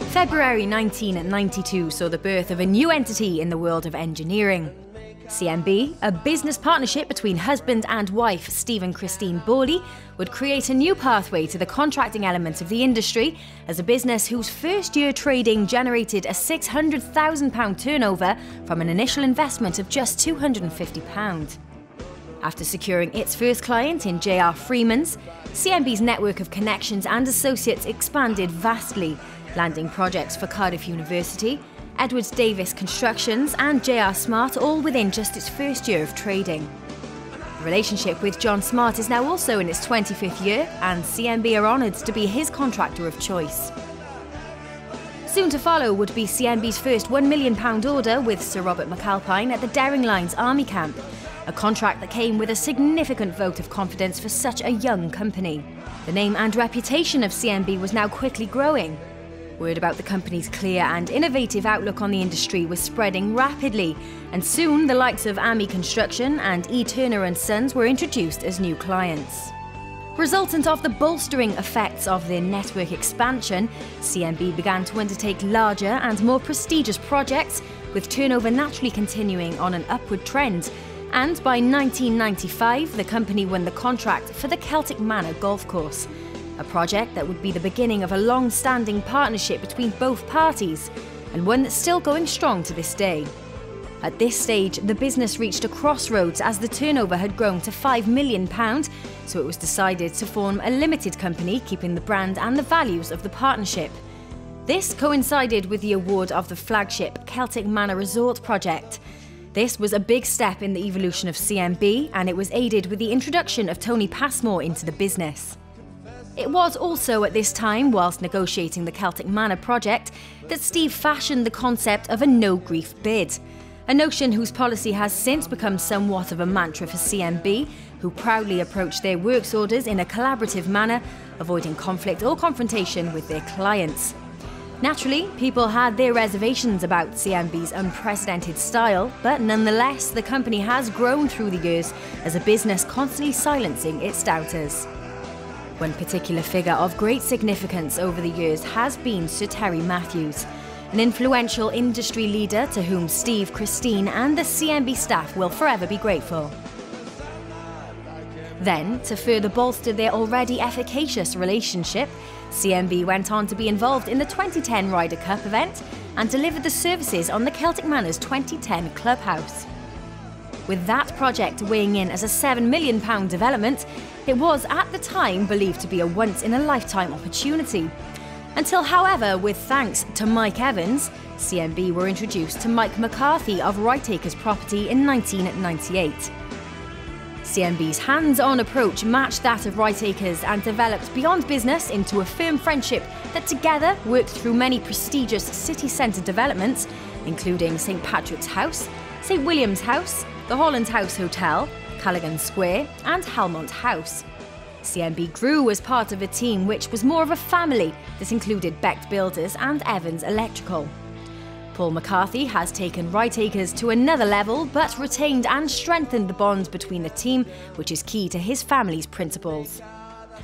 February 1992 saw the birth of a new entity in the world of engineering. CMB, a business partnership between husband and wife Steve and Christine Borley, would create a new pathway to the contracting element of the industry as a business whose first year trading generated a £600,000 turnover from an initial investment of just £250. After securing its first client in J.R. Freeman's, CMB's network of connections and associates expanded vastly, landing projects for Cardiff University, Edwards Davis Constructions and J.R. Smart, all within just its first year of trading. The relationship with John Smart is now also in its 25th year, and CMB are honoured to be his contractor of choice. Soon to follow would be CMB's first £1 million order with Sir Robert McAlpine at the Daring Lines Army Camp, a contract that came with a significant vote of confidence for such a young company. The name and reputation of CMB was now quickly growing. Word about the company's clear and innovative outlook on the industry was spreading rapidly, and soon the likes of AMI Construction and E. Turner & Sons were introduced as new clients. Resultant of the bolstering effects of their network expansion, CMB began to undertake larger and more prestigious projects, with turnover naturally continuing on an upward trend. And by 1995, the company won the contract for the Celtic Manor golf course, a project that would be the beginning of a long-standing partnership between both parties, and one that's still going strong to this day. At this stage, the business reached a crossroads as the turnover had grown to £5 million, so it was decided to form a limited company, keeping the brand and the values of the partnership. This coincided with the award of the flagship Celtic Manor Resort project. This was a big step in the evolution of CMB, and it was aided with the introduction of Tony Passmore into the business. It was also at this time, whilst negotiating the Celtic Manor project, that Steve fashioned the concept of a no-grief bid, a notion whose policy has since become somewhat of a mantra for CMB, who proudly approach their works orders in a collaborative manner, avoiding conflict or confrontation with their clients. Naturally, people had their reservations about CMB's unprecedented style, but nonetheless, the company has grown through the years as a business constantly silencing its doubters. One particular figure of great significance over the years has been Sir Terry Matthews, an influential industry leader to whom Steve, Christine and the CMB staff will forever be grateful. Then, to further bolster their already efficacious relationship, CMB went on to be involved in the 2010 Ryder Cup event and delivered the services on the Celtic Manor's 2010 clubhouse. With that project weighing in as a £7 million development, it was at the time believed to be a once-in-a-lifetime opportunity. Until, however, with thanks to Mike Evans, CMB were introduced to Mike McCarthy of Rightacres Property in 1998. CMB's hands-on approach matched that of Rightacres and developed beyond business into a firm friendship that together worked through many prestigious city centre developments, including St Patrick's House, St William's House, the Holland House Hotel, Callaghan Square and Halmont House. CMB grew as part of a team which was more of a family that included Becht Builders and Evans Electrical. Paul McCarthy has taken Rightacres to another level, but retained and strengthened the bond between the team, which is key to his family's principles.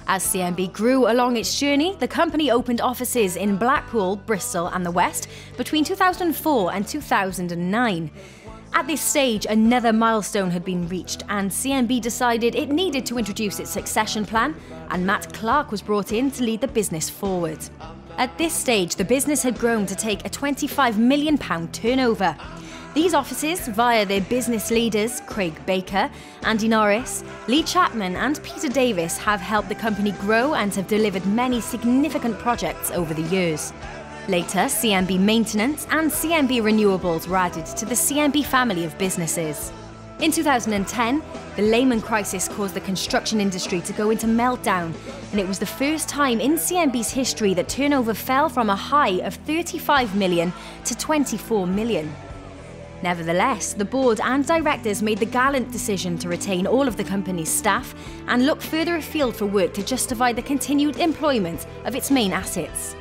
As CMB grew along its journey, the company opened offices in Blackpool, Bristol and the West between 2004 and 2009. At this stage, another milestone had been reached, and CMB decided it needed to introduce its succession plan, and Matt Clark was brought in to lead the business forward. At this stage, the business had grown to take a £25 million turnover. These offices, via their business leaders Craig Baker, Andy Norris, Lee Chapman and Peter Davis, have helped the company grow and have delivered many significant projects over the years. Later, CMB Maintenance and CMB Renewables were added to the CMB family of businesses. In 2010, the Lehman crisis caused the construction industry to go into meltdown, and it was the first time in CMB's history that turnover fell from a high of £35 million to £24 million. Nevertheless, the board and directors made the gallant decision to retain all of the company's staff and look further afield for work to justify the continued employment of its main assets.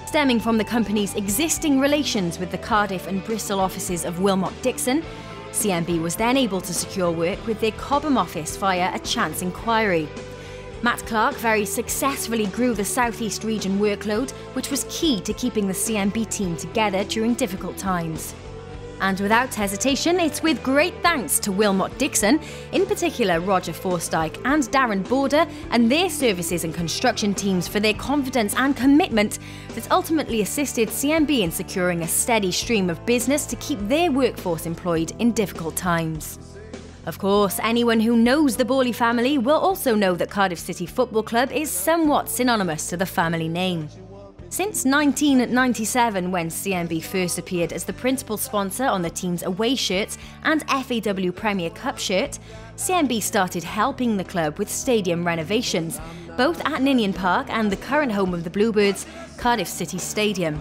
Stemming from the company's existing relations with the Cardiff and Bristol offices of Wilmot Dixon, CMB was then able to secure work with their Cobham office via a chance inquiry. Matt Clark very successfully grew the South East region workload, which was key to keeping the CMB team together during difficult times. And without hesitation, it's with great thanks to Wilmot Dixon, in particular Roger Forstyke and Darren Border and their services and construction teams for their confidence and commitment that ultimately assisted CMB in securing a steady stream of business to keep their workforce employed in difficult times. Of course, anyone who knows the Borley family will also know that Cardiff City Football Club is somewhat synonymous to the family name. Since 1997, when CMB first appeared as the principal sponsor on the team's away shirts and FAW Premier Cup shirt, CMB started helping the club with stadium renovations, both at Ninian Park and the current home of the Bluebirds, Cardiff City Stadium.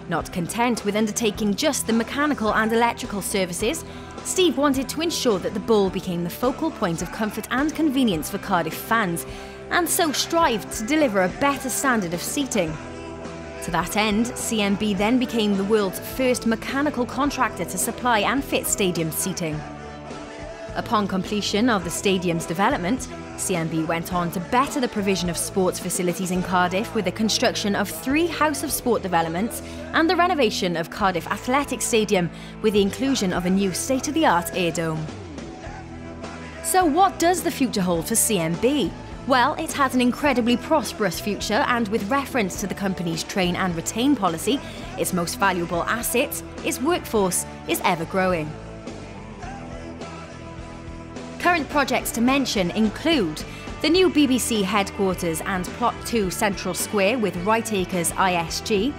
Not content with undertaking just the mechanical and electrical services, Steve wanted to ensure that the Bull became the focal point of comfort and convenience for Cardiff fans, and so strived to deliver a better standard of seating. To that end, CMB then became the world's first mechanical contractor to supply and fit stadium seating. Upon completion of the stadium's development, CMB went on to better the provision of sports facilities in Cardiff with the construction of 3 House of Sport developments and the renovation of Cardiff Athletic Stadium with the inclusion of a new state-of-the-art air dome. So what does the future hold for CMB? Well, it has an incredibly prosperous future, and with reference to the company's train and retain policy, its most valuable asset, its workforce, is ever growing. Current projects to mention include the new BBC headquarters and Plot 2 Central Square with Right Acres ISG,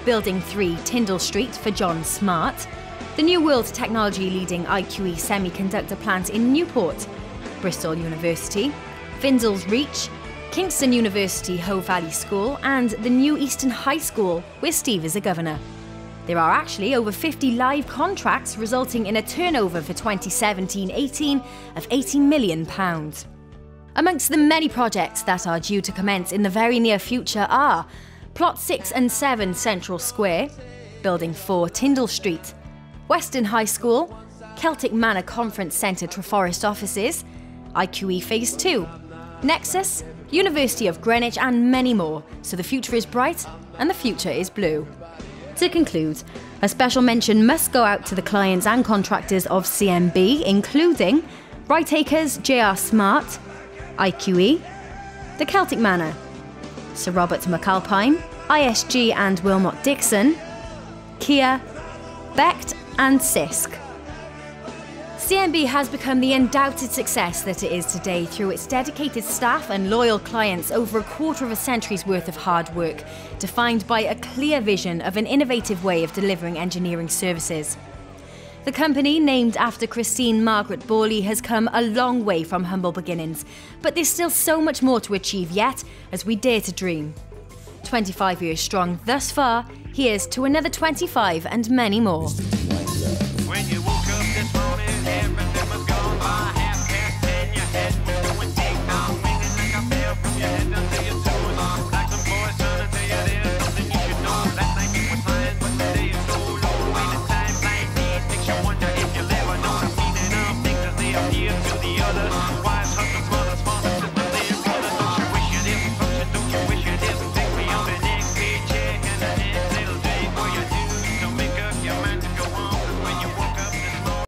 Building 3 Tyndall Street for John Smart, the new world technology leading IQE semiconductor plant in Newport, Bristol University, Finzel's Reach, Kingston University Hoe Valley School and the new Easton High School, where Steve is a governor. There are actually over 50 live contracts, resulting in a turnover for 2017-18 of £80 million. Amongst the many projects that are due to commence in the very near future are Plot 6 and 7 Central Square, Building 4 Tyndall Street, Western High School, Celtic Manor Conference Centre Treforest offices, IQE Phase 2, Nexus, University of Greenwich and many more, so the future is bright and the future is blue. To conclude, a special mention must go out to the clients and contractors of CMB, including Right Acres, JR Smart, IQE, the Celtic Manor, Sir Robert McAlpine, ISG and Wilmot Dixon, Kia, Becht and Sisk. CMB has become the undoubted success that it is today through its dedicated staff and loyal clients over a quarter of a century's worth of hard work, defined by a clear vision of an innovative way of delivering engineering services. The company, named after Christine Margaret Borley, has come a long way from humble beginnings, but there's still so much more to achieve yet as we dare to dream. 25 years strong thus far, here's to another 25 and many more.